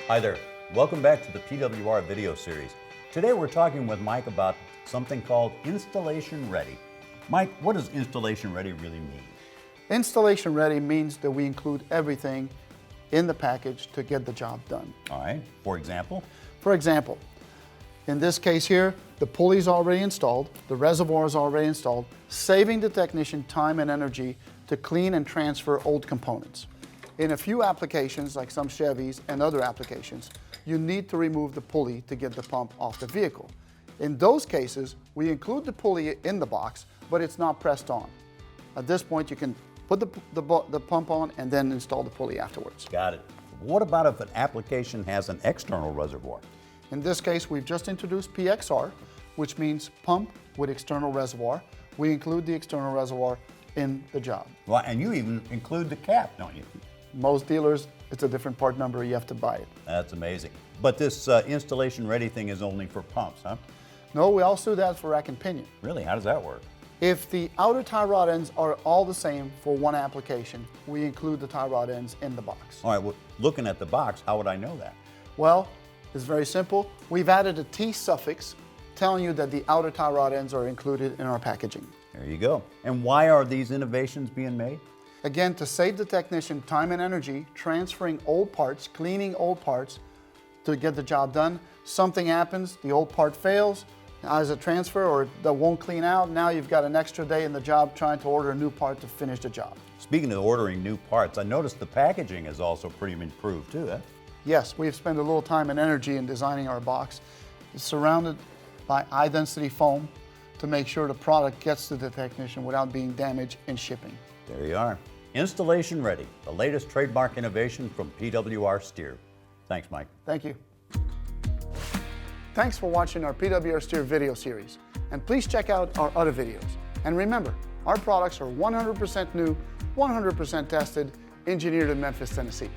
Hi there. Welcome back to the PWR video series. Today we're talking with Mike about something called installation ready. Mike, what does installation ready really mean? Installation ready means that we include everything in the package to get the job done. All right. For example? For example, in this case here, the pulley is already installed, the reservoir is already installed, saving the technician time and energy to clean and transfer old components. In a few applications, like some Chevys and other applications, you need to remove the pulley to get the pump off the vehicle. In those cases, we include the pulley in the box, but it's not pressed on. At this point, you can put the pump on and then install the pulley afterwards. Got it. What about if an application has an external reservoir? In this case, we've just introduced PXR, which means pump with external reservoir. We include the external reservoir in the job. Well, and you even include the cap, don't you? Most dealers, it's a different part number, you have to buy it. That's amazing. But this installation ready thing is only for pumps, huh? No, we also do that for rack and pinion. Really? How does that work? If the outer tie rod ends are all the same for one application, we include the tie rod ends in the box. All right, well, looking at the box, how would I know that? Well, it's very simple. We've added a T suffix telling you that the outer tie rod ends are included in our packaging. There you go. And why are these innovations being made? Again, to save the technician time and energy, transferring old parts, cleaning old parts to get the job done. Something happens, the old part fails as a transfer or that won't clean out. Now you've got an extra day in the job trying to order a new part to finish the job. Speaking of ordering new parts, I noticed the packaging is also pretty improved too, huh? Yes, we've spent a little time and energy in designing our box. It's surrounded by high density foam to make sure the product gets to the technician without being damaged in shipping. There you are. Installation ready, the latest trademark innovation from PWR Steer. Thanks, Mike. Thank you. Thanks for watching our PWR Steer video series. And please check out our other videos. And remember, our products are 100% new, 100% tested, engineered in Memphis, Tennessee.